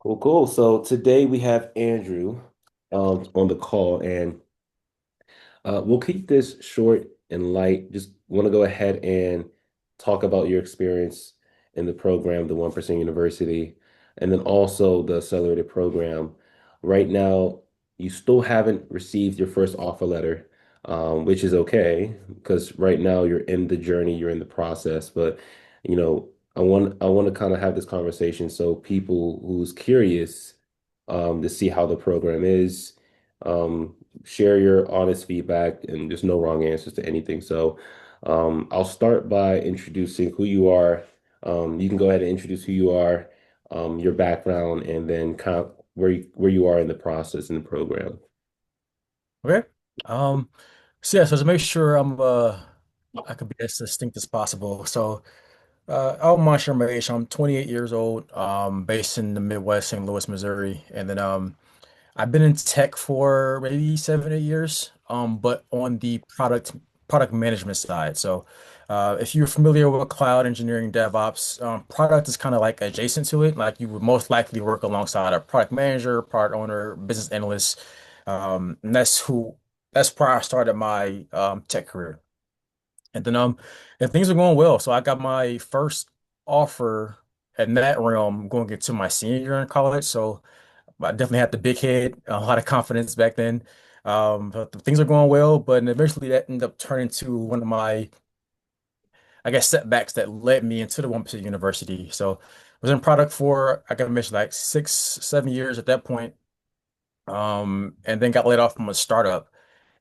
Cool, cool. So today we have Andrew on the call, and we'll keep this short and light. Just want to go ahead and talk about your experience in the program, the 1% University, and then also the accelerated program. Right now, you still haven't received your first offer letter, which is okay because right now you're in the journey, you're in the process. But I want to kind of have this conversation so people who's curious to see how the program is. Um, Share your honest feedback, and there's no wrong answers to anything. So, I'll start by introducing who you are. You can go ahead and introduce who you are, your background, and then kind of where you are in the process in the program. Okay. Um, so to make sure I can be as distinct as possible. I'll mind share my age. I'm 28 years old, based in the Midwest, St. Louis, Missouri. And then I've been in tech for maybe 7, 8 years, but on the product management side. If you're familiar with cloud engineering, DevOps, product is kind of like adjacent to it. Like you would most likely work alongside a product manager, product owner, business analyst. And that's where I started my tech career. And then and things are going well. So I got my first offer in that realm going into my senior year in college. So I definitely had the big head, a lot of confidence back then. But things are going well, but eventually that ended up turning to one of my, I guess, setbacks that led me into the 1% University. So I was in product for, I got to mention, like 6, 7 years at that point, and then got laid off from a startup.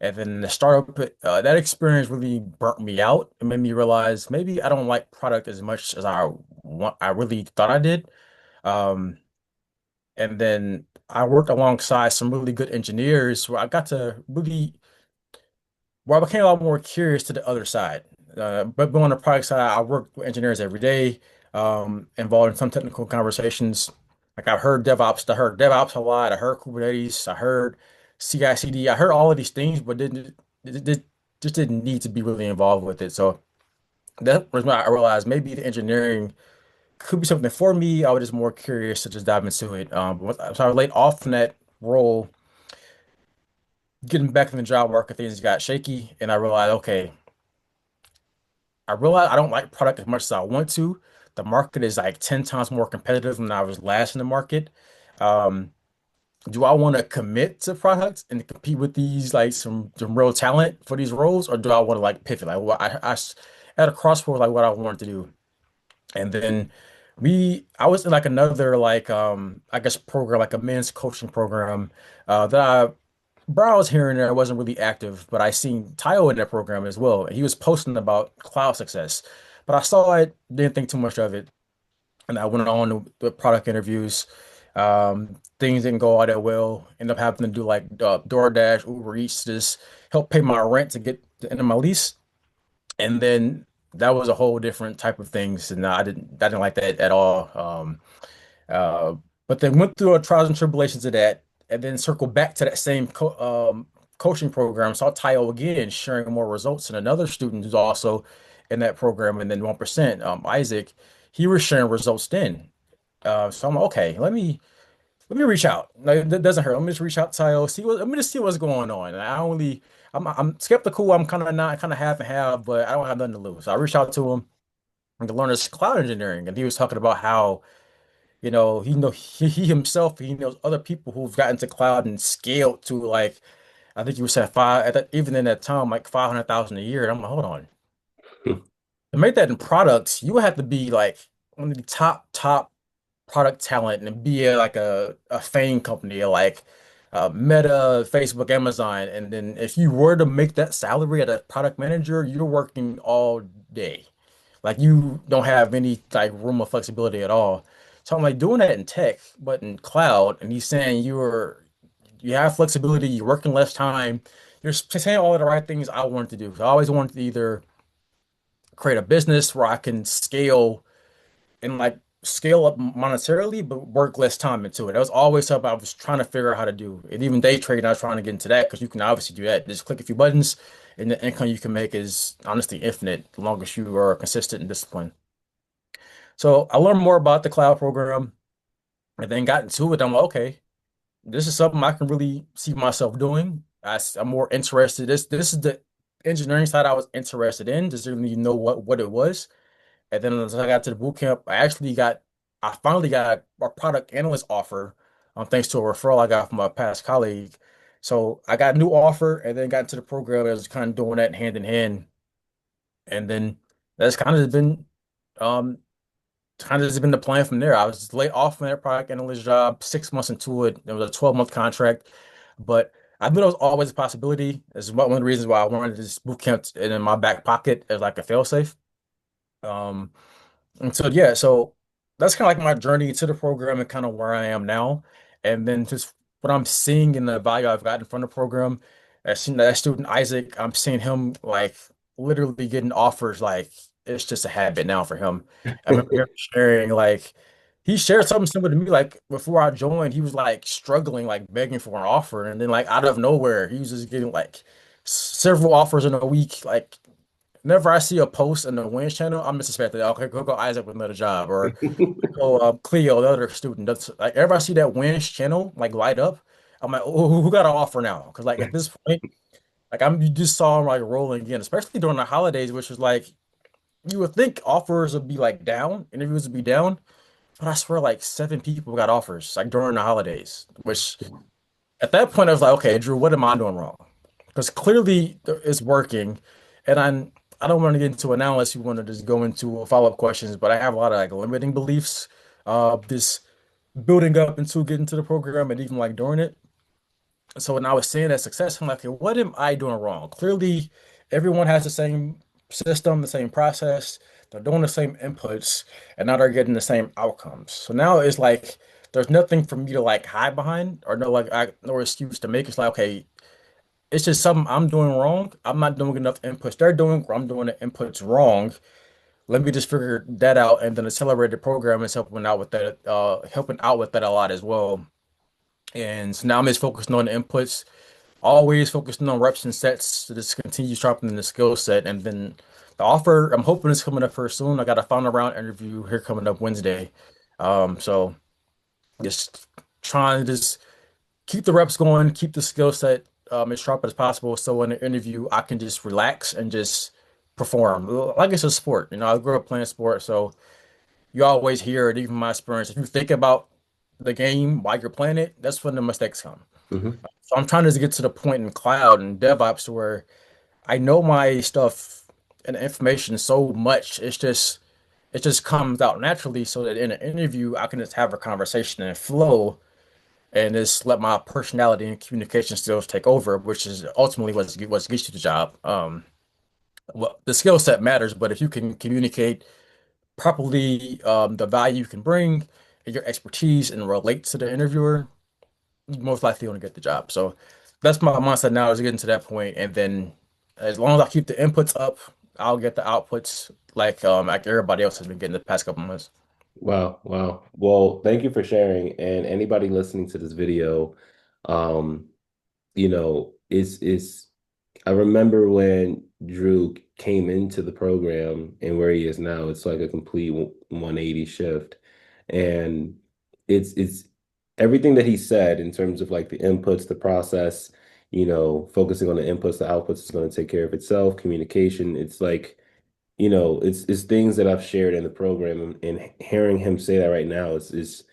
And then the startup, that experience really burnt me out. It made me realize maybe I don't like product as much as I really thought I did. Um, And then I worked alongside some really good engineers where I got to really, where I became a lot more curious to the other side. But on the product side, I worked with engineers every day, involved in some technical conversations. Like I heard DevOps a lot. I heard Kubernetes. I heard CI/CD. I heard all of these things, but just didn't need to be really involved with it. So that was when I realized maybe the engineering could be something for me. I was just more curious to just dive into it. So I was laid off from that role, getting back in the job market, things got shaky, and I realized I don't like product as much as I want to. The market is like 10 times more competitive than I was last in the market. Um, do I want to commit to products and compete with these like some real talent for these roles, or do I want to like pivot? Like at a crossroads, like what I wanted to do. And then I was in like another like I guess program, like a men's coaching program that I browsed here and there. I wasn't really active, but I seen Tayo in that program as well. And he was posting about cloud success. But I saw it, didn't think too much of it. And I went on to the product interviews. Things didn't go all that well. Ended up having to do like DoorDash, Uber Eats, to just help pay my rent to get the end of my lease. And then that was a whole different type of things, and I didn't like that at all. Uh, but then went through a trials and tribulations of that, and then circled back to that same coaching program. Saw Tayo again sharing more results, and another student who's also in that program, and then 1%, Isaac, he was sharing results then. So I'm like, okay, let me reach out. Like, that doesn't hurt. Let me just reach out to Tayo, let me just see what's going on. And I don't really, I'm skeptical. I'm kind of not, kind of half and half, but I don't have nothing to lose. So I reached out to him to learn this cloud engineering, and he was talking about how, he himself, he knows other people who've gotten to cloud and scaled to like, I think you said five at that, even in that time, like 500,000 a year. And I'm like, hold on, to make that in products, you would have to be like one of the top product talent and be like a FANG company like Meta, Facebook, Amazon. And then if you were to make that salary as a product manager, you're working all day. Like you don't have any like room of flexibility at all. So I'm like doing that in tech, but in cloud, and he's saying you have flexibility, you're working less time, you're saying all of the right things I wanted to do. So I always wanted to either create a business where I can scale and like scale up monetarily, but work less time into it. That was always something I was trying to figure out how to do. And even day trading, I was trying to get into that because you can obviously do that. Just click a few buttons, and the income you can make is honestly infinite, as long as you are consistent and disciplined. So I learned more about the cloud program. And then got into it. I'm like, okay, this is something I can really see myself doing. I'm more interested. This is the engineering side I was interested in. Just didn't even know what it was. And then as I got to the boot camp, I finally got a product analyst offer, thanks to a referral I got from a past colleague. So I got a new offer and then got into the program. I was kind of doing that hand in hand. And then that's um, kind of just been the plan from there. I was laid off from that product analyst job 6 months into it. It was a 12-month contract, but I knew there was always a possibility. It's one of the reasons why I wanted this boot camp in my back pocket as like a fail-safe. Um, and so yeah, so that's kind of like my journey to the program and kind of where I am now. And then just what I'm seeing in the value I've gotten from the program. I've seen that student Isaac, I'm seeing him like literally getting offers like it's just a habit now for him. I remember him sharing like he shared something similar to me like before I joined, he was like struggling, like begging for an offer, and then like out of nowhere, he was just getting like several offers in a week, like whenever I see a post in the Wins channel, I'm just expecting, okay, go Isaac with another job, or go Cleo, the other student. That's like everybody I see that Wins channel like light up. I'm like, oh, who got an offer now? Because like at this point, like you just saw him like rolling again, especially during the holidays, which was like you would think offers would be like down, interviews would be down, but I swear like 7 people got offers like during the holidays, which at that point I was like, okay, Drew, what am I doing wrong? Because clearly it's working, and I don't want to get into it now unless you want to just go into follow-up questions, but I have a lot of like limiting beliefs, this building up into getting to the program and even like during it. So when I was seeing that success, I'm like, okay, what am I doing wrong? Clearly, everyone has the same system, the same process, they're doing the same inputs, and now they're getting the same outcomes. So now it's like there's nothing for me to like hide behind or no excuse to make. It's like, okay, it's just something I'm doing wrong. I'm not doing enough inputs. They're doing, or I'm doing the inputs wrong. Let me just figure that out, and then accelerated program is helping out with that a lot as well. And so now I'm just focusing on the inputs, always focusing on reps and sets to just continue sharpening the skill set. And then the offer, I'm hoping it's coming up here soon. I got a final round interview here coming up Wednesday. So just trying to just keep the reps going, keep the skill set as sharp as possible. So in an interview, I can just relax and just perform. Like it's a sport. I grew up playing sports, so you always hear it, even my experience. If you think about the game while you're playing it, that's when the mistakes come. Mhm. So I'm trying to get to the point in cloud and DevOps where I know my stuff and information so much. It just comes out naturally so that in an interview I can just have a conversation and flow and just let my personality and communication skills take over, which is ultimately what gets you the job. Well, the skill set matters, but if you can communicate properly, the value you can bring and your expertise and relate to the interviewer, you most likely want to get the job. So that's my mindset now is getting to that point, and then as long as I keep the inputs up, I'll get the outputs like everybody else has been getting the past couple months. Wow, wow. Well, thank you for sharing. And anybody listening to this video, um, it's I remember when Drew came into the program and where he is now, it's like a complete 180 shift. And it's everything that he said in terms of like the inputs, the process, focusing on the inputs, the outputs is going to take care of itself, communication. It's like, it's things that I've shared in the program, and hearing him say that right now is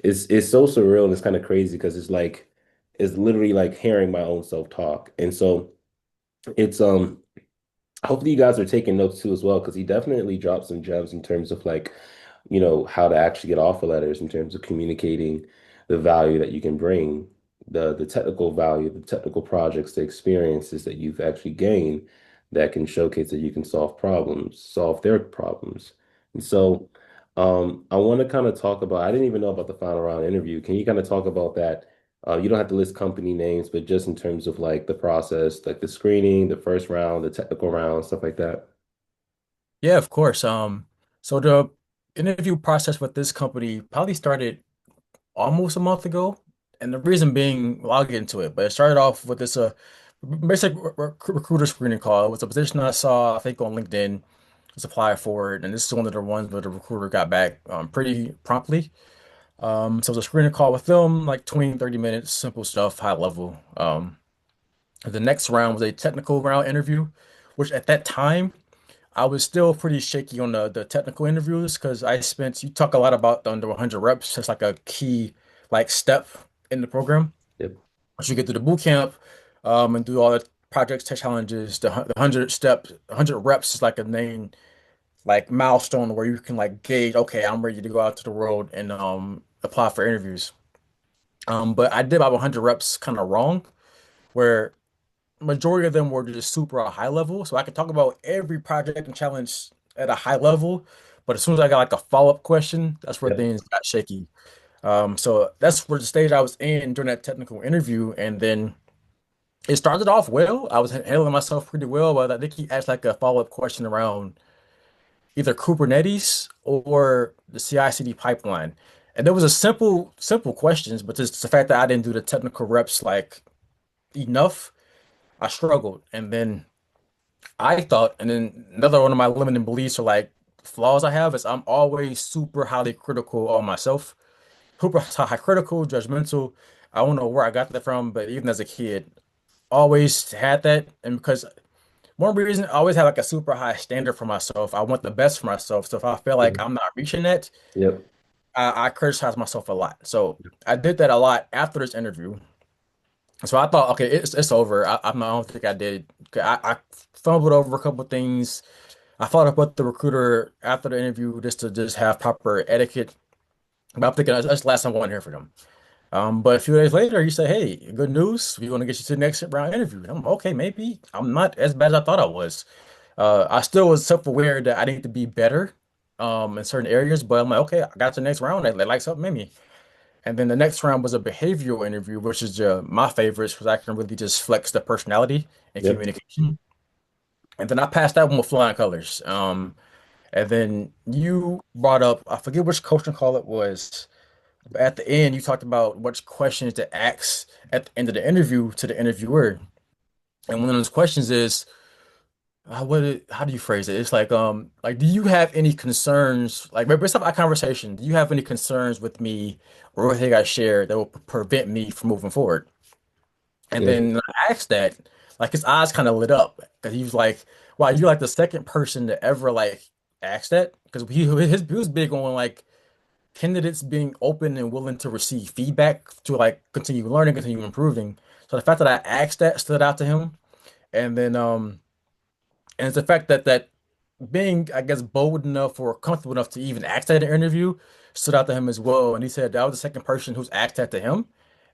so surreal, and it's kind of crazy because it's literally like hearing my own self-talk. And so it's hopefully you guys are taking notes too as well, because he definitely dropped some gems in terms of like, how to actually get offer letters in terms of communicating the value that you can bring, the technical value, the technical projects, the experiences that you've actually gained that can showcase that you can solve problems, solve their problems. And so I want to kind of talk about, I didn't even know about the final round interview. Can you kind of talk about that? You don't have to list company names, but just in terms of like the process, like the screening, the first round, the technical round, stuff like that. Yeah, of course. So the interview process with this company probably started almost a month ago, and the reason being, well, I'll get into it, but it started off with this basic recruiter screening call. It was a position I saw, I think, on LinkedIn. Just apply for it, and this is one of the ones where the recruiter got back pretty promptly. So it was a screening call with them, like 20, 30 minutes, simple stuff, high level. The next round was a technical round interview, which at that time I was still pretty shaky on the technical interviews because you talk a lot about the under 100 reps. That's like a key like step in the program. Yep. Once you get through the boot camp, and do all the projects, test challenges, the 100 steps, 100 reps is like a main like milestone where you can like gauge, okay, I'm ready to go out to the world and apply for interviews. But I did about 100 reps kind of wrong, where majority of them were just super high level. So I could talk about every project and challenge at a high level, but as soon as I got like a follow-up question, that's where Yep. things got shaky. So that's where the stage I was in during that technical interview, and then it started off well. I was handling myself pretty well, but I think he asked like a follow-up question around either Kubernetes or the CI/CD pipeline. And there was a simple questions, but just the fact that I didn't do the technical reps like enough, I struggled. And then and then another one of my limiting beliefs or like flaws I have is I'm always super highly critical of myself. Super high critical, judgmental. I don't know where I got that from, but even as a kid, always had that. And because one reason I always had like a super high standard for myself. I want the best for myself. So if I feel like Mhm. I'm not reaching that, Yep. I criticize myself a lot. So I did that a lot after this interview. So I thought, okay, it's over. I don't think I did. I fumbled over a couple of things. I followed up with the recruiter after the interview just to just have proper etiquette. But I'm thinking that's the last time I'm going to hear from them. But a few days later, he said, "Hey, good news. We want to get you to the next round interview." And I'm okay. Maybe I'm not as bad as I thought I was. I still was self-aware that I need to be better, in certain areas. But I'm like, okay, I got to the next round. They like something in me. And then the next round was a behavioral interview, which is my favorites, because I can really just flex the personality and Yep. communication. And then I passed that one with flying colors. And then you brought up, I forget which coaching call it was, but at the end, you talked about which questions to ask at the end of the interview to the interviewer. And one of those questions is, how do you phrase it? It's like, do you have any concerns? Like, based off our conversation, do you have any concerns with me or anything I shared that will prevent me from moving forward? And Yep. then I asked that, like, his eyes kind of lit up because he was like, wow, you're like the second person to ever like ask that. Because he was big on like candidates being open and willing to receive feedback to like continue learning, continue improving. So the fact that I asked that stood out to him. And then and it's the fact that being, I guess, bold enough or comfortable enough to even ask that in an interview stood out to him as well. And he said that was the second person who's asked that to him.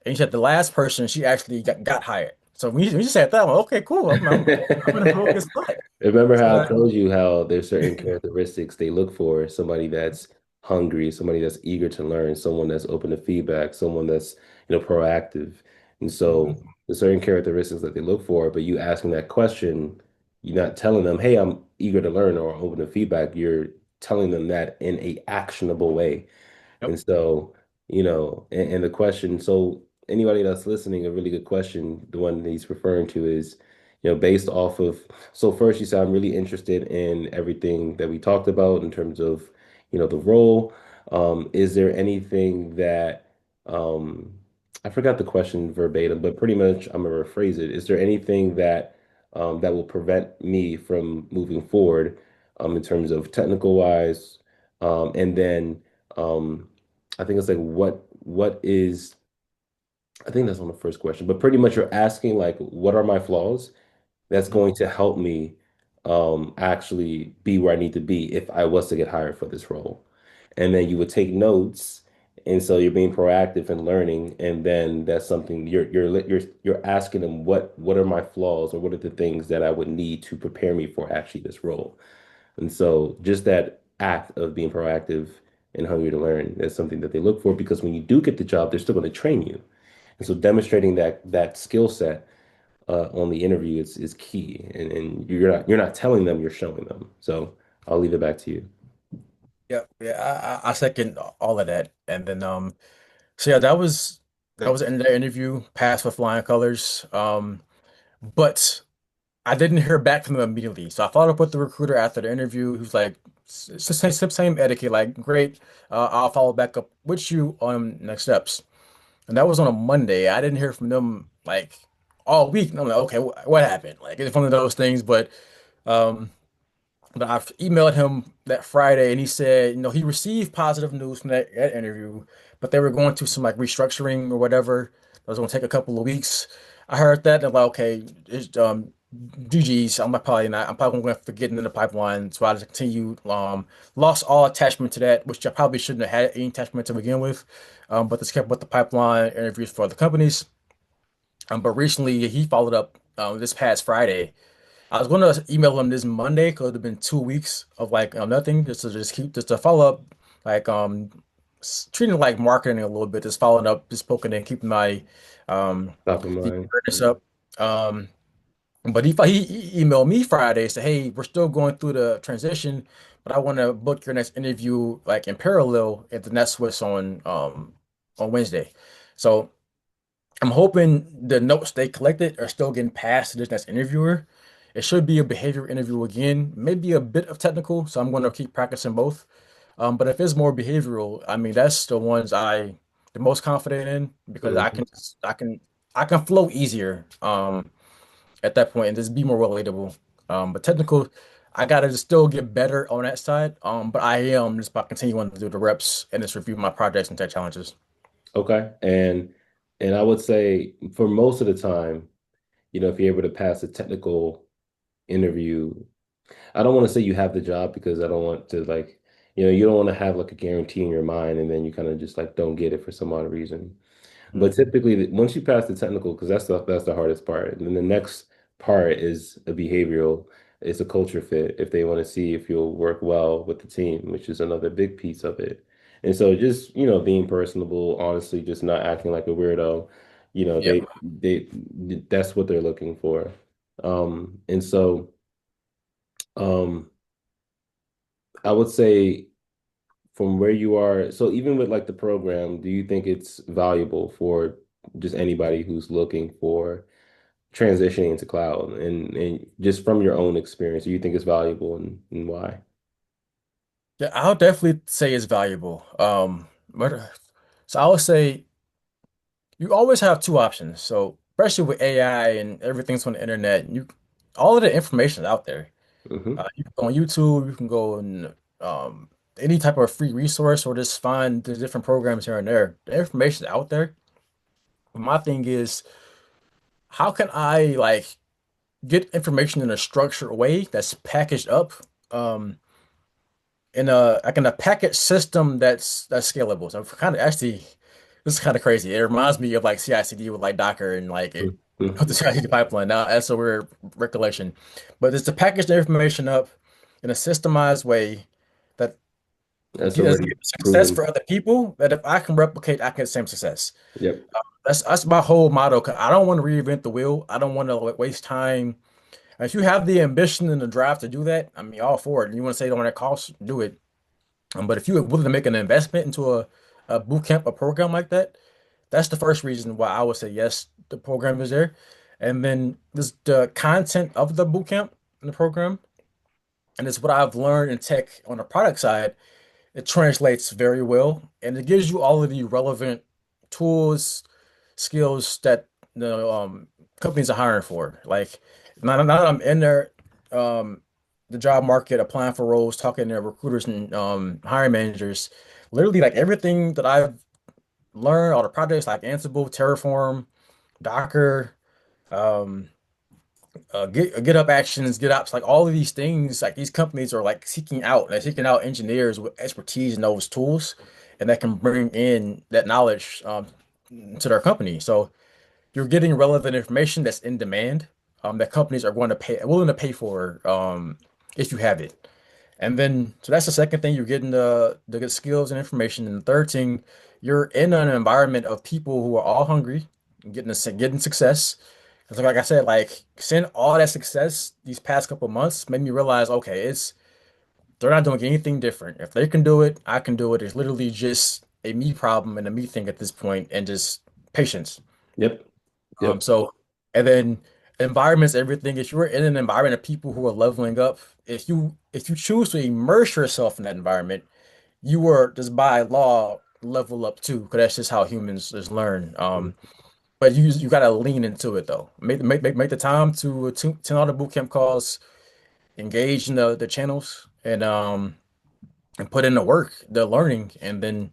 And he said the last person she actually got hired. So when you said that, I'm like, okay, cool. I'm in a real good spot. Remember So how I told you how there's certain characteristics they look for, somebody that's hungry, somebody that's eager to learn, someone that's open to feedback, someone that's, proactive. And so Mhm. there's certain characteristics that they look for, but you asking that question, you're not telling them, hey, I'm eager to learn or open to feedback. You're telling them that in a actionable way. Yep. And so, and the question, so anybody that's listening, a really good question, the one that he's referring to is, based off of, so first you said, I'm really interested in everything that we talked about in terms of, the role. Is there anything that, um, I forgot the question verbatim, but pretty much I'm gonna rephrase it. Is there anything that will prevent me from moving forward, in terms of technical wise? And then, um, I think it's like what is I think that's on the first question, but pretty much you're asking like what are my flaws that's Mhm. going to help me actually be where I need to be if I was to get hired for this role. And then you would take notes, and so you're being proactive and learning, and then that's something you're asking them what are my flaws or what are the things that I would need to prepare me for actually this role. And so just that act of being proactive and hungry to learn is something that they look for because when you do get the job, they're still going to train you. And so demonstrating that skill set on the interview is key. And you're not telling them, you're showing them. So I'll leave it back to you. Yep. Yeah. I second all of that. And then so yeah, that was the end of the interview, passed with flying colors. But I didn't hear back from them immediately. So I followed up with the recruiter after the interview. He was like, it's the same etiquette. Like, great, I'll follow back up with you on next steps. And that was on a Monday. I didn't hear from them like all week. And I'm like, okay, what happened? Like, it's one of those things. Um, but I've emailed him that Friday, and he said, he received positive news from that interview, but they were going through some like restructuring or whatever. That was going to take a couple of weeks. I heard that, and I'm like, okay, it's, GG's. I'm probably going to forget in the pipeline. So I just continue. Lost all attachment to that, which I probably shouldn't have had any attachment to begin with. But this kept with the pipeline interviews for other companies. But recently he followed up this past Friday. I was going to email him this Monday because it had been 2 weeks of like nothing, just to follow up, like treating it like marketing a little bit, just following up, just poking and keeping my um Top of the mind. awareness up. Um, but he emailed me Friday, said, "Hey, we're still going through the transition, but I want to book your next interview like in parallel at the Net Swiss on Wednesday." So I'm hoping the notes they collected are still getting passed to this next interviewer. It should be a behavior interview again, maybe a bit of technical, so I'm going to keep practicing both. But if it's more behavioral, I mean that's the ones the most confident in because Mhm. I can flow easier at that point and just be more relatable. But technical, I gotta just still get better on that side. But I am just about continuing to do the reps and just review my projects and tech challenges. Okay. And I would say for most of the time, if you're able to pass a technical interview, I don't want to say you have the job because I don't want to like, you don't want to have like a guarantee in your mind and then you kind of just like don't get it for some odd reason. But Mhm. typically, once you pass the technical, because that's the hardest part, and then the next part is a behavioral. It's a culture fit if they want to see if you'll work well with the team, which is another big piece of it. And so just, being personable, honestly, just not acting like a weirdo, Yep. that's what they're looking for. And so um I would say from where you are, so even with like the program, do you think it's valuable for just anybody who's looking for transitioning into cloud and just from your own experience, do you think it's valuable and why? Yeah, I'll definitely say it's valuable. So I would say you always have two options. So especially with AI and everything's on the internet, all of the information is out there. Hmm. You can go on YouTube, you can go on any type of free resource or just find the different programs here and there. The information is out there. My thing is, how can I like get information in a structured way that's packaged up? Um, in a like in a package system that's scalable. So kind of actually, this is kind of crazy. It reminds me of like CI/CD with like Docker and like it with the CI/CD pipeline. Now that's a weird recollection, but it's to package the information up in a systemized way that That's gives already success proven. for other people. That if I can replicate, I can get the same success. Yep. That's my whole motto. 'Cause I don't want to reinvent the wheel. I don't want to waste time. If you have the ambition and the drive to do that, I mean, all for it. And you want to save on that cost, do it. But if you're willing to make an investment into a boot camp, a program like that, that's the first reason why I would say yes, the program is there. And then this the content of the boot camp in the program, and it's what I've learned in tech on the product side. It translates very well, and it gives you all of the relevant tools, skills that the companies are hiring for. Like now that I'm in there, um, the job market, applying for roles, talking to recruiters and hiring managers, literally like everything that I've learned, all the projects like Ansible, Terraform, Docker, um, GitHub Actions, GitOps, like all of these things, like these companies are like seeking out engineers with expertise in those tools, and that can bring in that knowledge to their company. So you're getting relevant information that's in demand, that companies are going to pay, willing to pay for, if you have it. And then, so that's the second thing, you're getting the good skills and information. And the third thing, you're in an environment of people who are all hungry, getting success. And so, like I said, like seeing all that success these past couple months made me realize, okay, they're not doing anything different. If they can do it, I can do it. It's literally just a me problem and a me thing at this point, and just patience. Yep. Yep. So, and then environment's everything. If you're in an environment of people who are leveling up, if you choose to immerse yourself in that environment, you were just by law level up too, because that's just how humans just learn. But you gotta lean into it though. Make the time to attend all the boot camp calls, engage in the channels, and put in the work, the learning, and then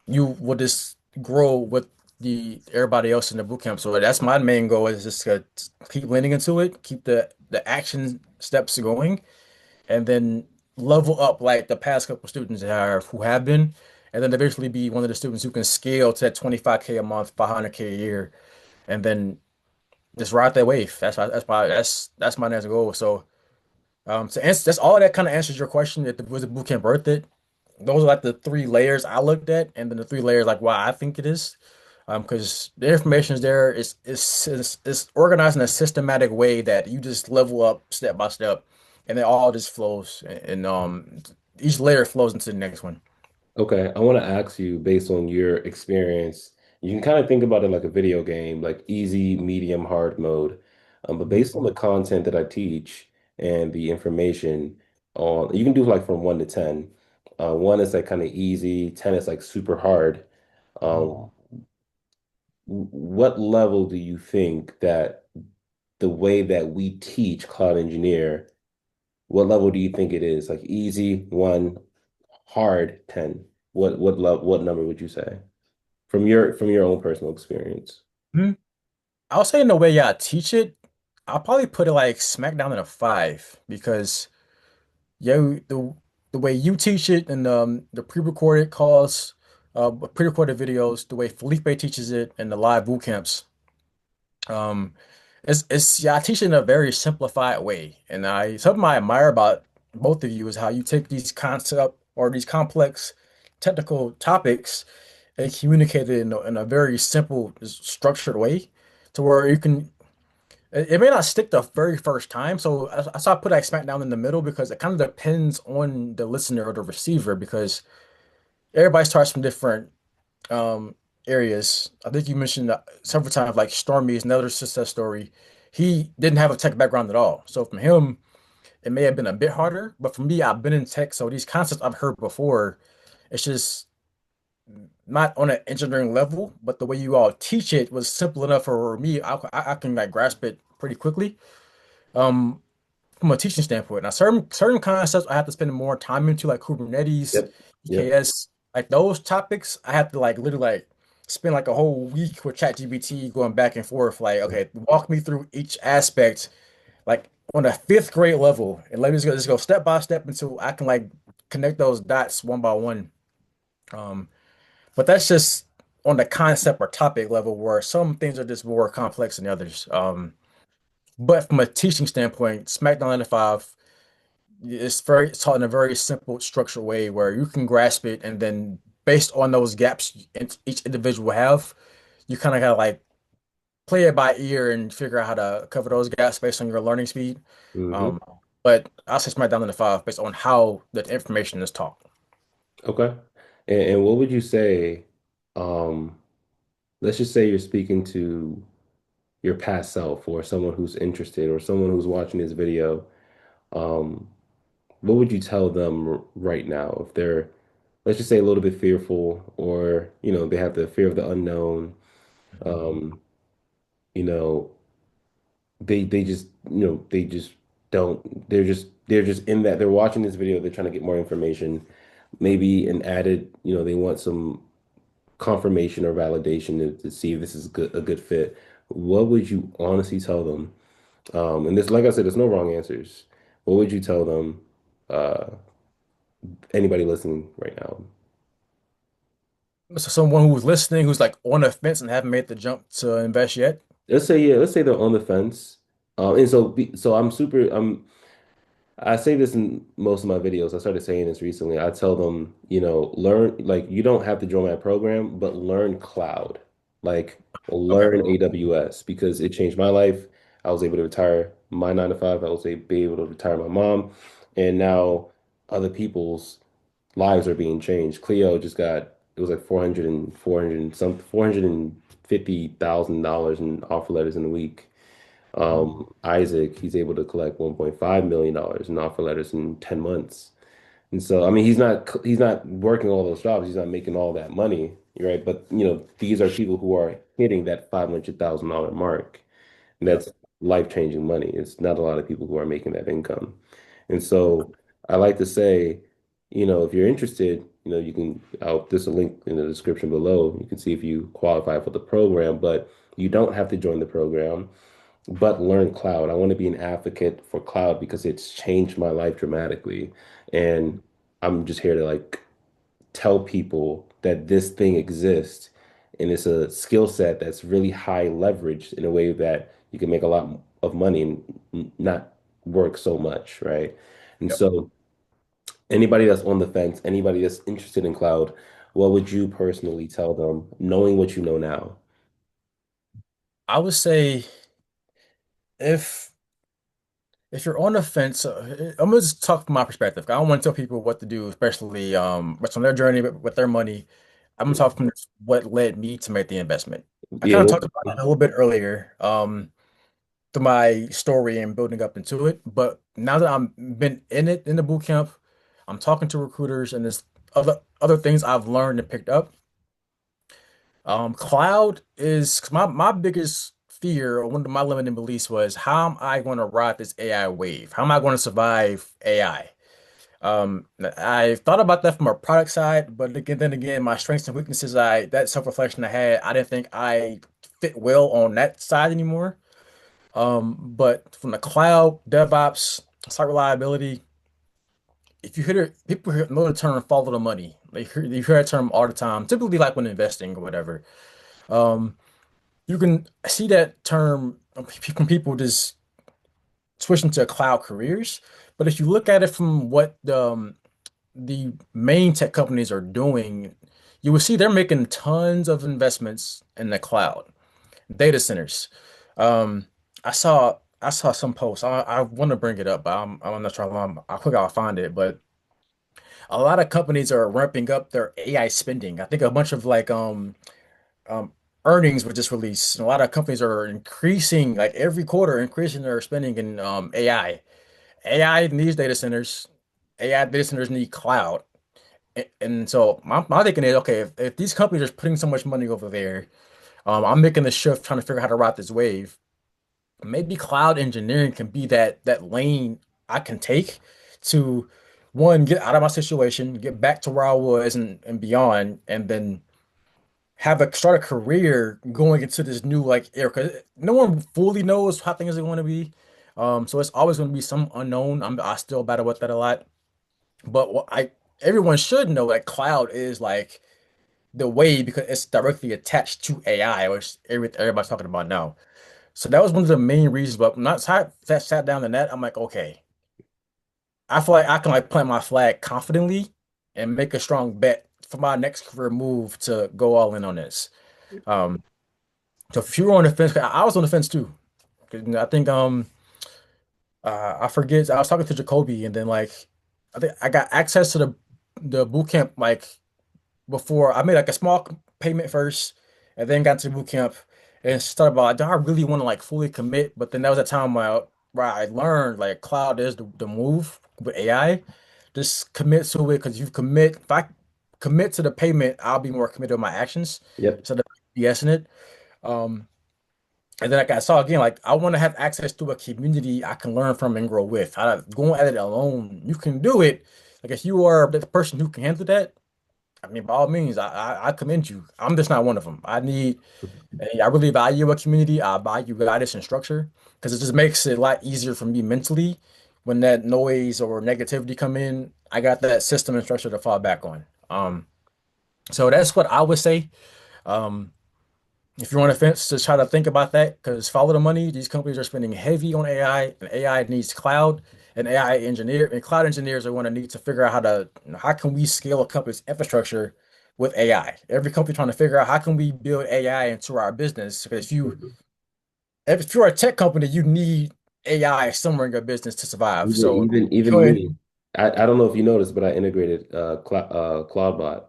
you will just grow with the everybody else in the boot camp. So that's my main goal is just to keep leaning into it, keep the action steps going, and then level up like the past couple students who have been, and then eventually be one of the students who can scale to that 25K a month, 500K a year, and then just ride that wave. That's my next goal. So to answer that's all that kind of answers your question. If was the boot camp worth it? Those are like the three layers I looked at, and then the three layers like why I think it is. Because the information is there, is organized in a systematic way that you just level up step by step, and it all just flows, and each layer flows into the next one. Okay, I want to ask you based on your experience, you can kind of think about it like a video game, like easy, medium, hard mode. But Mhm. based on the content that I teach and the information on, you can do like from 1 to 10. One is like kind of easy, 10 is like super hard. Mhm. Um, what level do you think that the way that we teach cloud engineer, what level do you think it is? Like easy, one, hard, 10. What number would you say? From your own personal experience. Mhm. I'll say in the way I teach it, I'll probably put it like smack down in a five because yeah, the way you teach it and the pre-recorded calls, pre-recorded videos, the way Felipe teaches it and the live boot camps, um, it's yeah, I teach it in a very simplified way, and I something I admire about both of you is how you take these concept or these complex technical topics and communicate it in a very simple, structured way, to where you can. It may not stick the very first time, so I put like SmackDown in the middle because it kind of depends on the listener or the receiver because everybody starts from different um areas. I think you mentioned several times like Stormy is another success story. He didn't have a tech background at all, so from him it may have been a bit harder. But for me, I've been in tech, so these concepts I've heard before. It's just not on an engineering level, but the way you all teach it was simple enough for me. I can like grasp it pretty quickly. Um, from a teaching standpoint. Now, certain concepts I have to spend more time into, like Kubernetes, Yep. Yep. EKS, like those topics, I have to like literally like spend like a whole week with ChatGPT going back and forth. Like, okay, walk me through each aspect, like on a fifth grade level, and let me just go step by step until I can like connect those dots one by one. Um, but that's just on the concept or topic level, where some things are just more complex than others. But from a teaching standpoint, SmackDown 95. It's taught in a very simple, structured way where you can grasp it, and then based on those gaps each individual have, you kind of gotta like play it by ear and figure out how to cover those gaps based on your learning speed. Hmm. Um, but I'll say SmackDown in the five based on how the information is taught. Okay. And what would you say, um, let's just say you're speaking to your past self or someone who's interested or someone who's watching this video. Um, what would you tell them right now if they're, let's just say, a little bit fearful or, they have the fear of the unknown. Mhm. Um, you know, they just, they just don't, they're just in that they're watching this video, they're trying to get more information, maybe an added, they want some confirmation or validation to see if this is a good fit. What would you honestly tell them? And this, like I said, there's no wrong answers. What would you tell them, uh, anybody listening right now? So someone who's listening, who's like on the fence and haven't made the jump to invest yet. Let's say, yeah, let's say they're on the fence. And so I say this in most of my videos. I started saying this recently. I tell them, learn, like, you don't have to join my program, but learn cloud, like, Okay. learn AWS because it changed my life. I was able to retire my 9 to 5. I was able to retire my mom. And now other people's lives are being changed. Cleo just got, it was like 400 and some $450,000 in offer letters in a week. Mhm. Isaac, he's able to collect $1.5 million in offer letters in 10 months. And so, I mean, he's not working all those jobs. He's not making all that money, right? But these are people who are hitting that $500,000 mark. And Yep. that's life-changing money. It's not a lot of people who are making that income. And so I like to say, if you're interested, there's a link in the description below. You can see if you qualify for the program, but you don't have to join the program, but learn cloud. I want to be an advocate for cloud because it's changed my life dramatically. And I'm just here to like tell people that this thing exists and it's a skill set that's really high leveraged in a way that you can make a lot of money and not work so much, right? And Yep. so anybody that's on the fence, anybody that's interested in cloud, what would you personally tell them, knowing what you know now? I would say if if you're on the fence, I'm gonna just talk from my perspective. I don't want to tell people what to do, especially what's on their journey with their money. I'm gonna talk from what led me to make the investment. I Yeah, kind of talked about it a little bit earlier, to my story and building up into it. But now that I'm been in it in the boot camp, I'm talking to recruiters and there's other things I've learned and picked up. Cloud is 'cause my biggest fear, or one of my limiting beliefs was how am I going to ride this AI wave? How am I going to survive AI? I thought about that from a product side, but again, then again, my strengths and weaknesses, that self-reflection I had, I didn't think I fit well on that side anymore. But from the cloud, DevOps, site reliability, if you hear it, people know the term follow the money. You hear that term all the time, typically like when investing or whatever. Um, you can see that term when people just switch into cloud careers. But if you look at it from what the main tech companies are doing, you will see they're making tons of investments in the cloud, data centers. Um, I saw some posts. I want to bring it up, but I'm not sure how long. I quick I'll find it. But a lot of companies are ramping up their AI spending. I think a bunch of um, earnings were just released. And a lot of companies are increasing, like every quarter, increasing their spending in AI. AI needs data centers. AI data centers need cloud. And so my thinking is, okay, if these companies are putting so much money over there, I'm making the shift, trying to figure out how to ride this wave. Maybe cloud engineering can be that lane I can take to one, get out of my situation, get back to where I was and beyond, and then start a career going into this new like era. Because no one fully knows how things are going to be. So it's always going to be some unknown. I still battle with that a lot. But what I everyone should know that cloud is like the way because it's directly attached to AI, which everybody's talking about now. So that was one of the main reasons. But when I sat down in that, I'm like, okay, I feel like I can like plant my flag confidently and make a strong bet for my next career move to go all in on this. Um, so if you were on the fence, I was on the fence too. 'Cause, I think I forget I was talking to Jacoby and then like I think I got access to the boot camp like before I made like a small payment first and then got to boot camp and started about do I really want to like fully commit? But then that was a time where I learned like cloud is the move with AI. Just commit to it because you commit. If I commit to the payment, I'll be more committed to my actions yep. instead of BSing it. Um, and then like I saw again, like I want to have access to a community I can learn from and grow with. Going at it alone, you can do it. Like if you are the person who can handle that, I mean, by all means, I commend you. I'm just not one of them. I really value a community. I value guidance and structure because it just makes it a lot easier for me mentally when that noise or negativity come in. I got that system and structure to fall back on. So that's what I would say. Um, if you're on the fence, just try to think about that because follow the money. These companies are spending heavy on AI, and AI needs cloud and AI engineer and cloud engineers are going to need to figure out how can we scale a company's infrastructure with AI. Every company trying to figure out how can we build AI into our business because if you're a tech company, you need AI somewhere in your business to survive. So Even good. me, I don't know if you noticed, but I integrated CloudBot.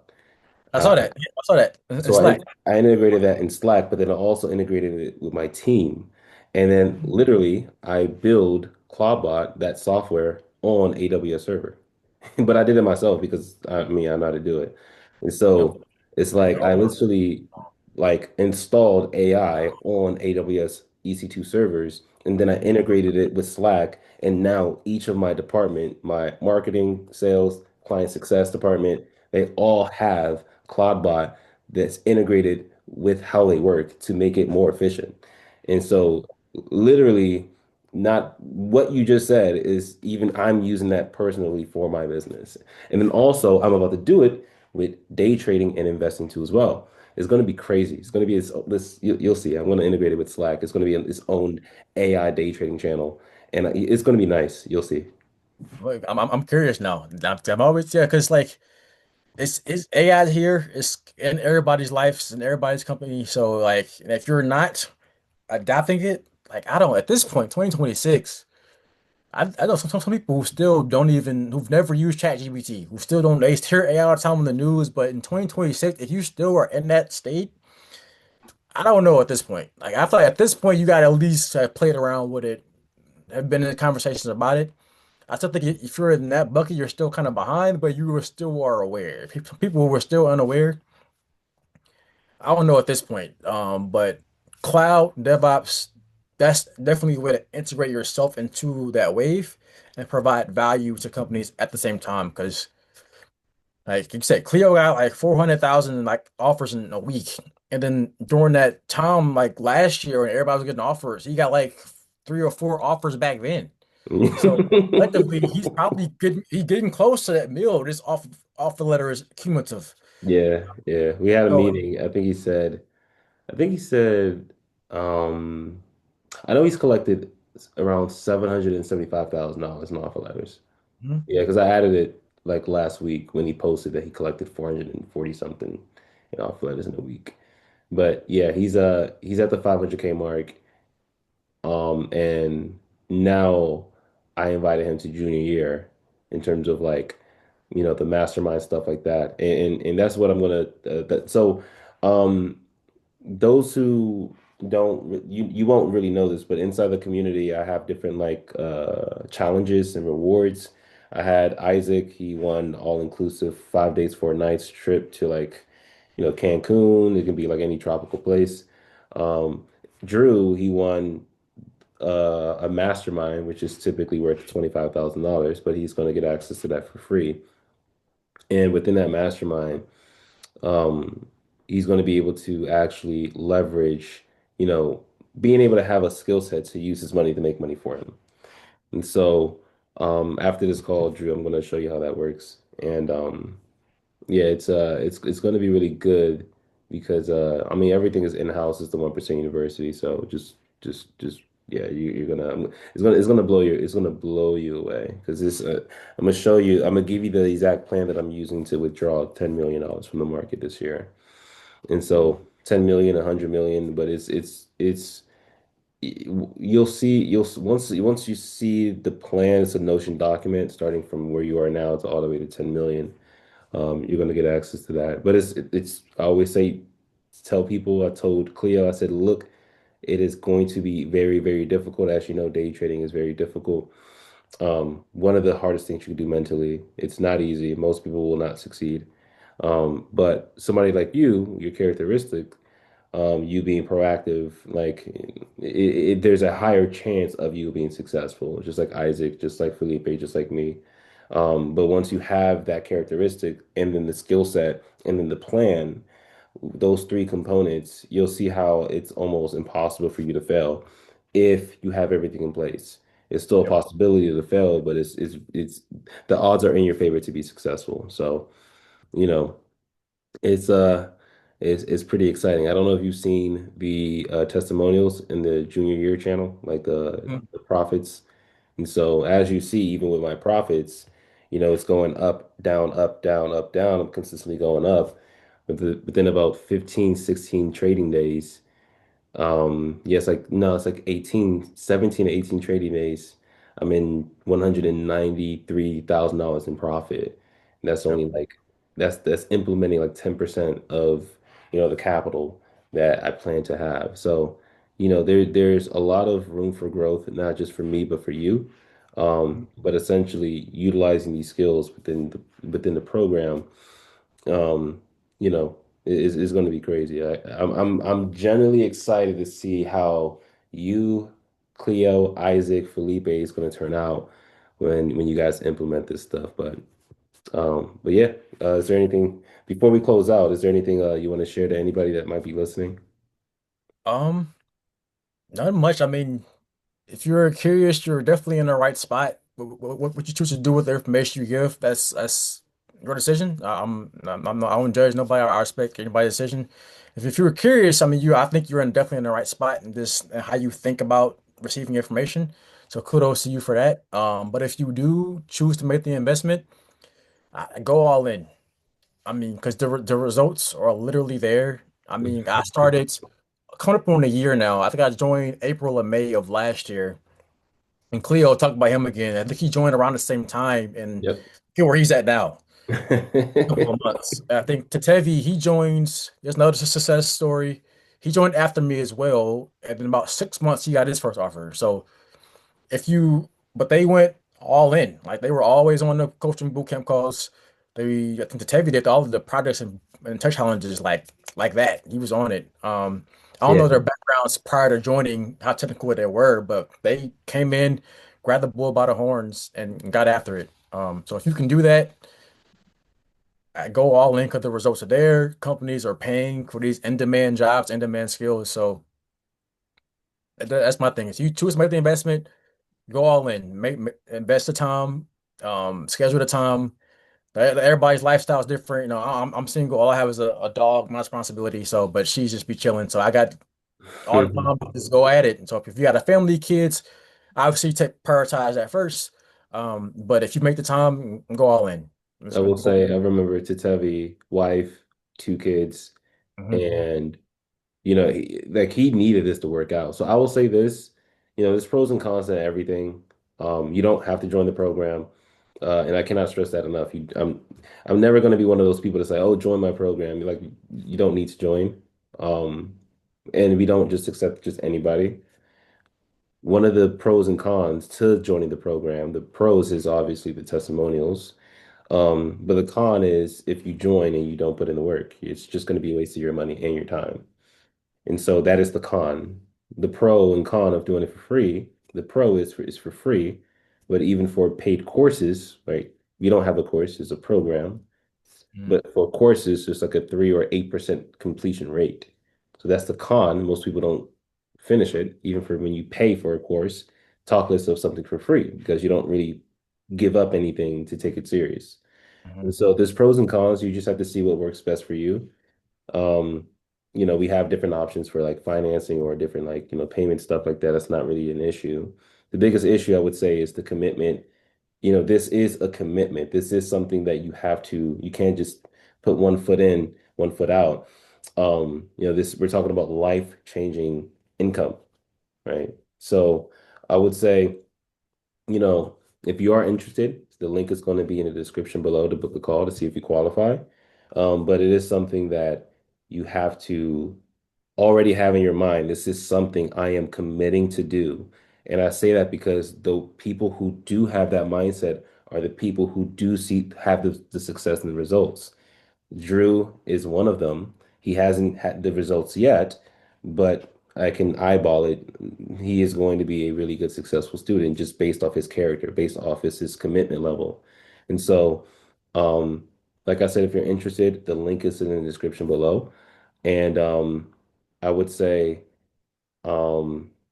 I saw that. Yeah, I saw that. So It's like I integrated that in Slack, but then I also integrated it with my team. And then literally I build Clawbot, that software, on AWS server. But I did it myself because I know how to do it. And Yep. so it's like I literally like installed AI on AWS EC2 servers, and then I integrated it with Slack. And now each of my department, my marketing, sales, client success department, they all have CloudBot that's integrated with how they work to make it more efficient. And so literally not what you just said is even I'm using that personally for my business. And then also I'm about to do it with day trading and investing too as well. It's going to be crazy. It's going to be you'll see. I'm going to integrate it with Slack. It's going to be its own AI day trading channel, and it's going to be nice. You'll see. Like, I'm curious now. I'm always, yeah, because like it's AI here. It's in everybody's lives and everybody's company. So like, if you're not adapting it, like I don't at this point, 2026. I know some people who still don't even who've never used ChatGPT, who still don't they hear AI all the time on the news, but in 2026, if you still are in that state, I don't know at this point. Like I feel like at this point you got to at least play it around with it, have been in conversations about it. I still think if you're in that bucket, you're still kind of behind, but you were still are aware. People who were still unaware, I don't know at this point. But cloud DevOps, that's definitely a way to integrate yourself into that wave and provide value to companies at the same time. Because, like you said, Clio got like 400,000 like offers in a week, and then during that time, like last year, when everybody was getting offers, he got like 3 or 4 offers back then. So collectively, he's getting close to that mill. This off the letter is cumulative. Yeah, yeah. We had a So. meeting. I think he said, um, I know he's collected around $775,000 in offer letters. Mhm. Yeah, because I added it like last week when he posted that he collected 440 something in offer letters in a week. But yeah, he's at the 500K mark. And now I invited him to junior year in terms of like, the mastermind stuff like that. And that's what I'm gonna um those who don't you won't really know this, but inside the community I have different like challenges and rewards. I had Isaac, he won all inclusive 5 days, 4 nights trip to like, Cancun. It can be like any tropical place. Um, Drew, he won a mastermind, which is typically worth $25,000, but he's going to get access to that for free. And within that mastermind, um, he's going to be able to actually leverage, you know, being able to have a skill set to use his money to make money for him. And so, after this call, Drew, I'm going to show you how that works. And yeah, it's going to be really good because I mean everything is in-house. It's the 1% university, so just yeah, you're gonna it's gonna blow you away because this I'm gonna show you. I'm gonna give you the exact plan that I'm using to withdraw $10 million from the market this year. And so 10 million, 100 million, but it's once you see the plan. It's a Notion document starting from where you are now to all the way to 10 million. You're going to get access to that. But it's I always say, tell people, I told Cleo, I said, look, it is going to be very, very difficult. As you know, day trading is very difficult. One of the hardest things you can do mentally. It's not easy. Most people will not succeed. But somebody like you, your characteristic, you being proactive, like there's a higher chance of you being successful, just like Isaac, just like Felipe, just like me. But once you have that characteristic and then the skill set and then the plan, those three components, you'll see how it's almost impossible for you to fail if you have everything in place. It's still a Yep. possibility to fail, but it's the odds are in your favor to be successful. So, you know, it's it's pretty exciting. I don't know if you've seen the testimonials in the junior year channel, like Mhm. the profits. And so as you see, even with my profits, it's going up, down, up, down, up, down. I'm consistently going up. But within about 15, 16 trading days, yes, like no, it's like 18, 17 to 18 trading days. I'm in $193,000 in profit. And that's Yep. only like that's implementing like 10% of the capital that I plan to have. So there's a lot of room for growth, not just for me, but for you. But essentially utilizing these skills within the program, um, you know, is going to be crazy. I'm generally excited to see how you, Cleo, Isaac, Felipe is going to turn out when you guys implement this stuff. But yeah, is there anything before we close out? Is there anything you want to share to anybody that might be listening? Um, Not much. I mean, if you're curious, you're definitely in the right spot. What you choose to do with the information you give, that's your decision. I'm not, I don't judge nobody. I respect anybody's decision. If you were curious, I mean, I think you're definitely in the right spot in this and how you think about receiving information. So kudos to you for that. But if you do choose to make the investment, go all in. I mean, because the results are literally there. I mean, I started coming up on a year now. I think I joined April or May of last year. And Cleo talked about him again. I think he joined around the same time and Yep. look where he's at now. A couple of months. I think Tatevi, he joins, there's another success story. He joined after me as well. And in about 6 months, he got his first offer. So if you, but they went all in. Like they were always on the coaching boot camp calls. I think the Tevi did all of the projects and touch challenges like that. He was on it. I don't Yeah. know their backgrounds prior to joining, how technical they were, but they came in, grabbed the bull by the horns, and got after it. So if you can do that, go all in because the results are there. Companies are paying for these in-demand jobs, in-demand skills. So that's my thing. If you choose to make the investment, go all in. Invest the time, schedule the time. Everybody's lifestyle is different. You know, I'm single. All I have is a dog, my responsibility. So, but she's just be chilling. So I got all the time. Just go at it. And so if you got a family, kids, obviously take prioritize that first. But if you make the time, go all in. I Let's will go. say I remember Tatevi, wife, two kids, Mhm. and like he needed this to work out. So I will say this, there's pros and cons to everything. You don't have to join the program, and I cannot stress that enough. I'm never going to be one of those people to say, "Oh, join my program." Like you don't need to join, um, and we don't just accept just anybody. One of the pros and cons to joining the program, the pros is obviously the testimonials. But the con is if you join and you don't put in the work, it's just going to be a waste of your money and your time. And so that is the con. The pro and con of doing it for free, the pro is for free, but even for paid courses, right? You don't have a course, it's a program. Mhm. But for courses, it's like a 3 or 8% completion rate. So that's the con. Most people don't finish it, even for when you pay for a course, talk less of something for free because you don't really give up anything to take it serious. Mhm. And so there's pros and cons. You just have to see what works best for you. Um, we have different options for like financing or different like, payment stuff like that. That's not really an issue. The biggest issue I would say is the commitment. This is a commitment. This is something that you can't just put one foot in, one foot out. We're talking about life-changing income, right? So I would say, you know, if you are interested, the link is going to be in the description below to book a call to see if you qualify. But it is something that you have to already have in your mind. This is something I am committing to do. And I say that because the people who do have that mindset are the people who do have the success and the results. Drew is one of them. He hasn't had the results yet, but I can eyeball it. He is going to be a really good, successful student just based off his character, based off his commitment level. And so, um, like I said, if you're interested, the link is in the description below. And I would say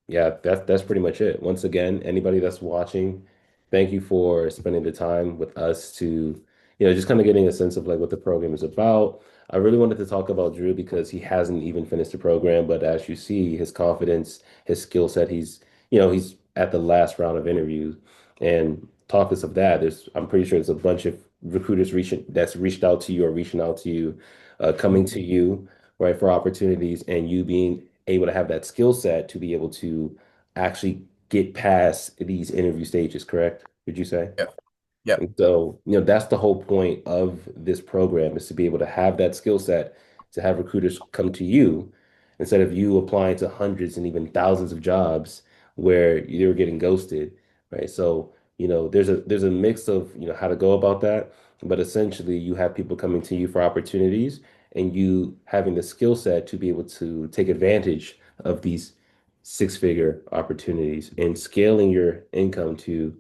yeah, that's pretty much it. Once again, anybody that's watching, thank you for spending the time with us to, just kind of getting a sense of like what the program is about. I really wanted to talk about Drew because he hasn't even finished the program, but as you see, his confidence, his skill set, he's at the last round of interviews. And talk us of that, I'm pretty sure there's a bunch of recruiters that's reached out to you or reaching out to you, coming to you, right, for opportunities, and you being able to have that skill set to be able to actually get past these interview stages, correct? Would you say? Yep. Yep. And so, that's the whole point of this program is to be able to have that skill set, to have recruiters come to you instead of you applying to hundreds and even thousands of jobs where you were getting ghosted, right? So, there's a mix of, how to go about that, but essentially you have people coming to you for opportunities and you having the skill set to be able to take advantage of these six-figure opportunities and scaling your income to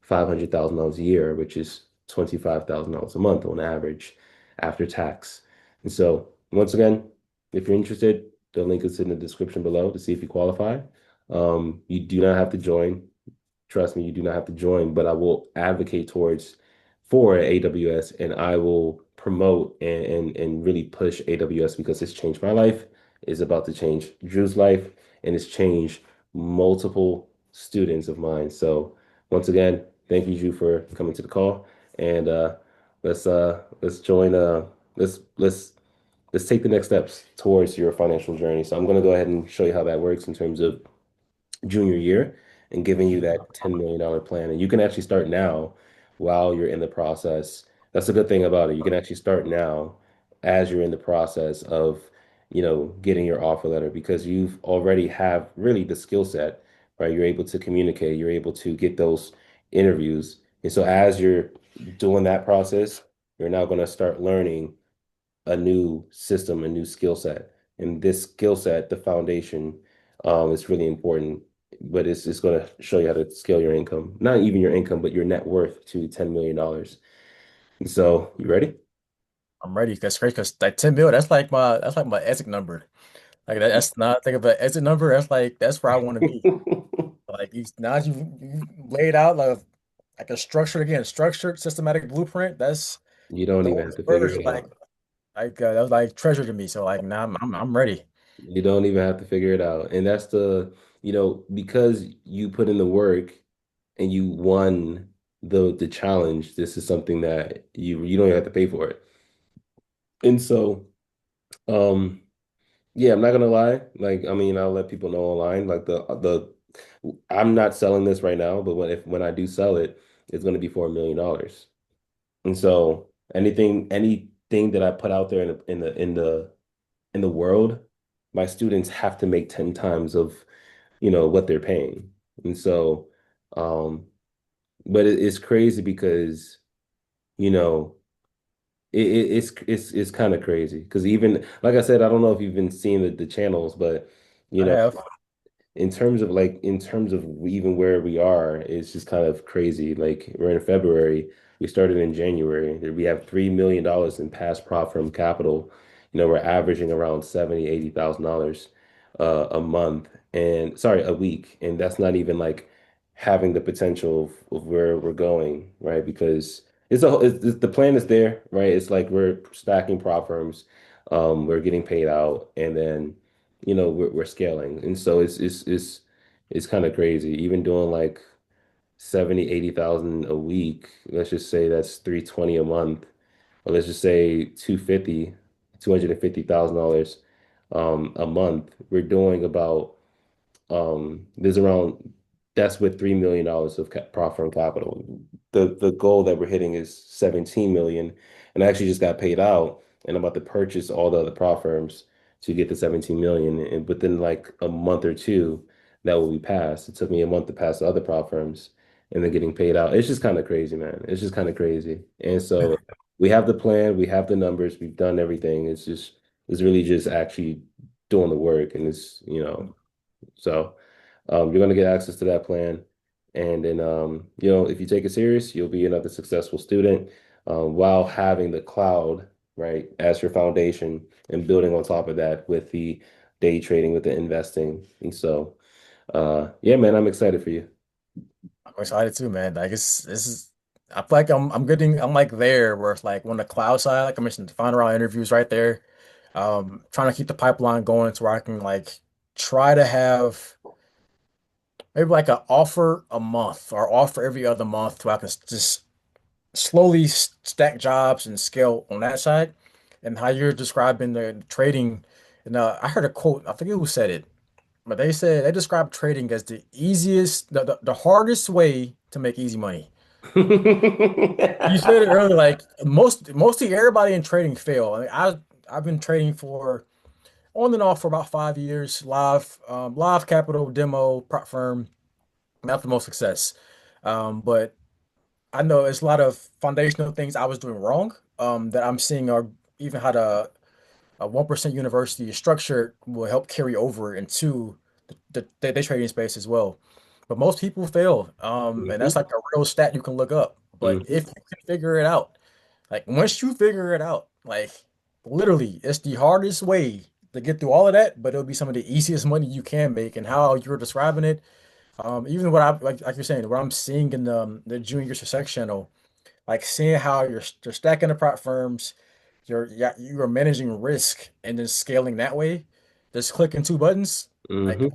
$500,000 a year, which is $25,000 a month on average after tax. And so, once again, if you're interested, the link is in the description below to see if you qualify. You do not have to join. Trust me, you do not have to join, but I will advocate towards for AWS and I will promote and really push AWS because it's changed my life, it's about to change Drew's life, and it's changed multiple students of mine. So once again, thank you, Drew, for coming to the call. And let's join let's take the next steps towards your financial journey. So I'm gonna go ahead and show you how that works in terms of junior year and giving you that $10 million plan. And you can actually start now while you're in the process. That's a good thing about it. You can actually start now as you're in the process of, getting your offer letter because you've already have really the skill set, right? You're able to communicate, you're able to get those interviews. And so as you're doing that process, you're now going to start learning a new system, a new skill set. And this skill set, the foundation, is really important. But it's going to show you how to scale your income, not even your income, but your net worth to $10 million. And so, you ready? I'm ready. That's great because that 10 mil, that's like my exit number. Like that's not think of an exit number. That's where I want to be. Like you laid out like a structured systematic blueprint. That's You don't even have those to figure words it out. that was like treasure to me. So like now I'm ready. You don't even have to figure it out. And that's because you put in the work and you won the challenge, this is something that you don't even have to pay for it. And so, um, yeah, I'm not gonna lie. Like, I mean, I'll let people know online. Like I'm not selling this right now, but when I do sell it, it's gonna be for $1 million. And so anything that I put out there in the world, my students have to make 10 times of, what they're paying. And so, um, but it's crazy because, you know, it's kind of crazy because even like I said, I don't know if you've been seeing the channels, but you I know, have. in terms of even where we are, it's just kind of crazy. Like we're in February, we started in January. We have $3 million in past prop firm capital. We're averaging around 70, $80,000 a month and sorry, a week. And that's not even like having the potential of where we're going, right? Because the plan is there, right? It's like we're stacking prop firms, we're getting paid out, and then we're scaling. And so it's kind of crazy. Even doing like 70, 80,000 a week, let's just say that's 320 a month, or let's just say 250,000 dollars a month. We're doing about there's around that's with $3 million of profit from capital. The goal that we're hitting is 17 million, and I actually just got paid out, and I'm about to purchase all the other prop firms to get the 17 million. And within like a month or two, that will be passed. It took me a month to pass the other prop firms, and then getting paid out. It's just kind of crazy, man. It's just kind of crazy. And so we have the plan, we have the numbers, we've done everything. It's really just actually doing the work, and so. You're going to get access to that plan. And then, if you take it serious, you'll be another successful student while having the cloud, right, as your foundation and building on top of that with the day trading, with the investing. And so, yeah, man, I'm excited for you. I'm excited too, man. Like this is I feel like I'm like there where it's like on the cloud side, like I mentioned, the final round interviews right there. Trying to keep the pipeline going to where I can like try to have maybe like an offer a month or offer every other month so I can just slowly stack jobs and scale on that side. And how you're describing the trading, and I heard a quote, I forget who said it, but they said they described trading as the easiest, the hardest way to make easy money. You said it earlier, like mostly everybody in trading fail. I mean, I've been trading for on and off for about 5 years. Live capital, demo, prop firm, not the most success. But I know it's a lot of foundational things I was doing wrong. That I'm seeing are even how a 1% university is structured will help carry over into the day trading space as well. But most people fail. And that's Hmm. like a real stat you can look up. But if Hmm. you can figure it out, like once you figure it out, like literally, it's the hardest way to get through all of that, but it'll be some of the easiest money you can make. And how you're describing it, even what I like you're saying, what I'm seeing in the junior success channel, like seeing how you're stacking the prop firms, you're managing risk and then scaling that way. Just clicking two buttons, like Hmm.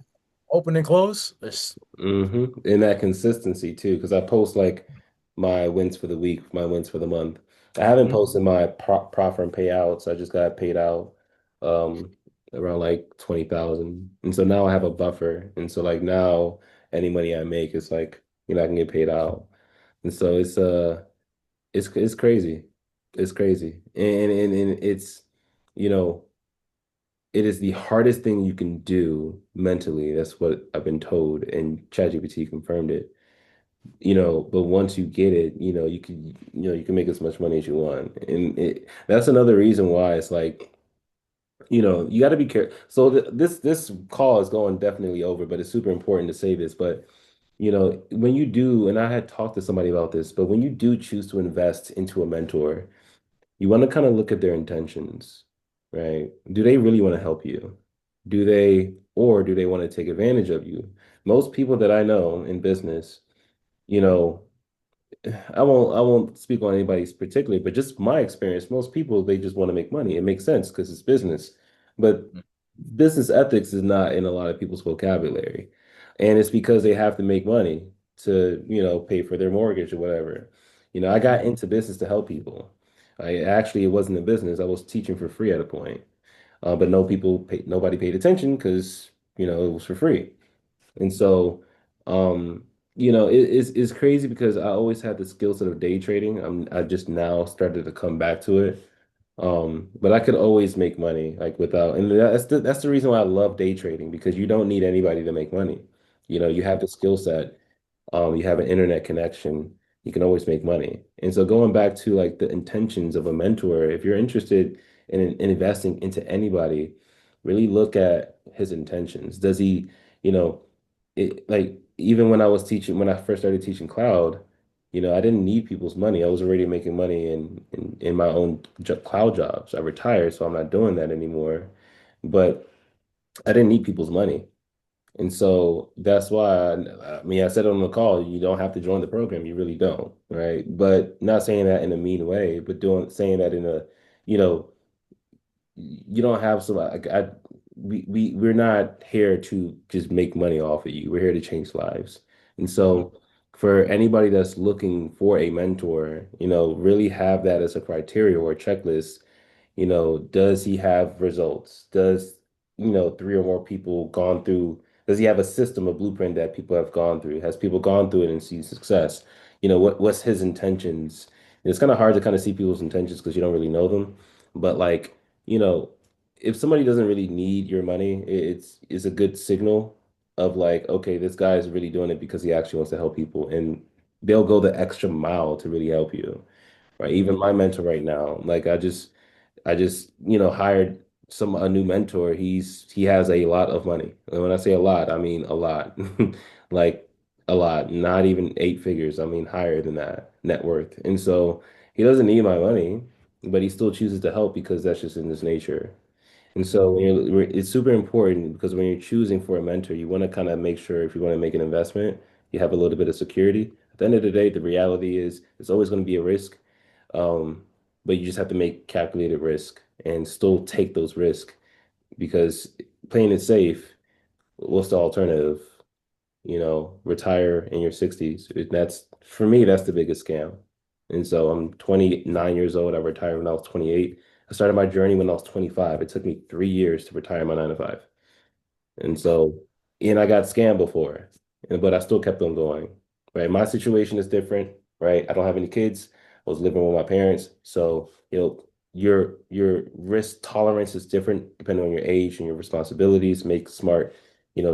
open and close. It's And that consistency too, because I post like my wins for the week, my wins for the month. I haven't Mhm. posted my profit and payouts. I just got paid out um around like 20,000. And so now I have a buffer. And so like now any money I make is like, I can get paid out. And so it's crazy. It's crazy. And it's, you know, it is the hardest thing you can do mentally. That's what I've been told, and ChatGPT confirmed it. But once you get it, you can make as much money as you want. And that's another reason why it's like, you got to be careful. So this call is going definitely over, but it's super important to say this. But when you do, and I had talked to somebody about this, but when you do choose to invest into a mentor, you want to kind of look at their intentions, right? Do they really want to help you? Or do they want to take advantage of you? Most people that I know in business, you know, I won't speak on anybody's particularly, but just my experience, most people they just want to make money. It makes sense because it's business. But business ethics is not in a lot of people's vocabulary. And it's because they have to make money to, pay for their mortgage or whatever. I got Mhm. into business to help people. It wasn't a business. I was teaching for free at a point. But nobody paid attention because, it was for free. And so, um, it's crazy because I always had the skill set of day trading. I just now started to come back to it. But I could always make money like without, and that's the reason why I love day trading because you don't need anybody to make money. You have the skill set, you have an internet connection, you can always make money. And so going back to like the intentions of a mentor, if you're interested in investing into anybody, really look at his intentions. Does he, you know, like even when I was teaching, when I first started teaching cloud, I didn't need people's money. I was already making money in my own cloud jobs. I retired, so I'm not doing that anymore. But I didn't need people's money. And so that's why, I mean, I said it on the call, you don't have to join the program. You really don't, right? But not saying that in a mean way, but saying that in a, you know, you don't have some, like, we're not here to just make money off of you. We're here to change lives. And Mhm. so for anybody that's looking for a mentor, really have that as a criteria or a checklist. Does he have results? Three or more people gone through, does he have a system, a blueprint that people have gone through? Has people gone through it and seen success? What's his intentions? And it's kind of hard to kind of see people's intentions because you don't really know them. But like, you know, if somebody doesn't really need your money, it's a good signal of like, okay, this guy is really doing it because he actually wants to help people, and they'll go the extra mile to really help you. Right. Even Mhm. my mentor right now, like I just, hired a new mentor. He has a lot of money. And when I say a lot, I mean a lot. Like a lot, not even eight figures. I mean higher than that net worth. And so he doesn't need my money, but he still chooses to help because that's just in his nature. And so Mhm. it's super important because when you're choosing for a mentor, you want to kind of make sure if you want to make an investment, you have a little bit of security. At the end of the day, the reality is it's always going to be a risk. Um, but you just have to make calculated risk and still take those risks because playing it safe, what's the alternative? Retire in your 60s. That's for me, that's the biggest scam. And so I'm 29 years old. I retired when I was 28. I started my journey when I was 25. It took me 3 years to retire my 9 to 5. And so, and I got scammed before, but I still kept on going. Right. My situation is different. Right. I don't have any kids. I was living with my parents. So, your risk tolerance is different depending on your age and your responsibilities. Make smart,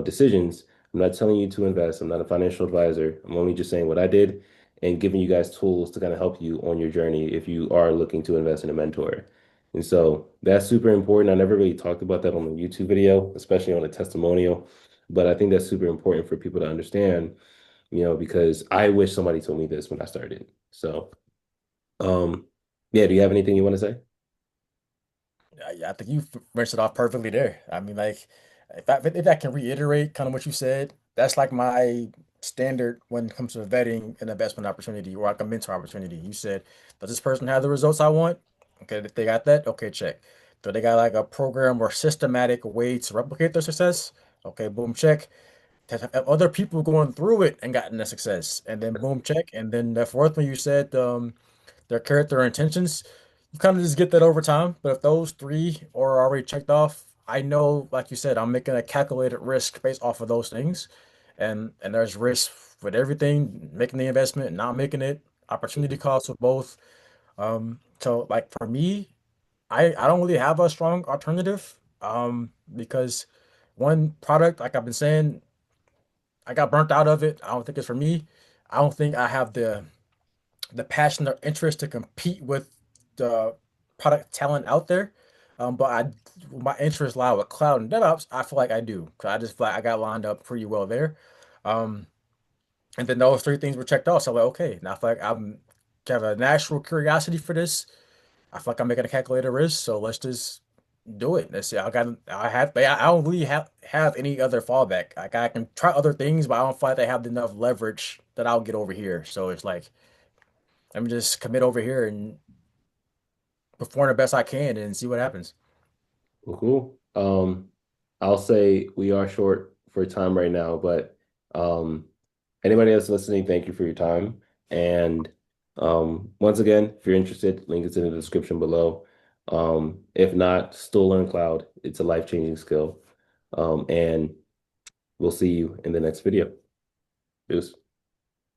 decisions. I'm not telling you to invest. I'm not a financial advisor. I'm only just saying what I did and giving you guys tools to kind of help you on your journey if you are looking to invest in a mentor. And so that's super important. I never really talked about that on the YouTube video, especially on a testimonial, but I think that's super important for people to understand, because I wish somebody told me this when I started. So, yeah, do you have anything you want to say? Yeah, I think you rinsed it off perfectly there. I mean, like, if I can reiterate kind of what you said, that's like my standard when it comes to vetting an investment opportunity or like a mentor opportunity. You said, does this person have the results I want? Okay, if they got that, okay, check. Do they got like a program or systematic way to replicate their success? Okay, boom, check. Have other people going through it and gotten the success, and then boom, check. And then the fourth one you said, their character and intentions, you kind of just get that over time. But if those three are already checked off, I know, like you said, I'm making a calculated risk based off of those things. And there's risk with everything, making the investment, not making it, opportunity costs with both. So like for me, I don't really have a strong alternative. Because one product, like I've been saying, I got burnt out of it. I don't think it's for me. I don't think I have the passion or interest to compete with the product talent out there. But my interests lie with cloud and DevOps. I feel like I do. 'Cause I just feel like I got lined up pretty well there. Um, and then those three things were checked off. So I'm like, okay, now I feel like I'm have a natural curiosity for this. I feel like I'm making a calculated risk. So let's just do it. Let's see. I don't really have any other fallback. Like I can try other things, but I don't feel like they have enough leverage that I'll get over here. So it's like, let me just commit over here and perform the best I can and see what happens. Well, cool. I'll say we are short for time right now, but anybody else listening, thank you for your time. And once again, if you're interested, link is in the description below. If not, still learn cloud. It's a life-changing skill. And we'll see you in the next video. Peace.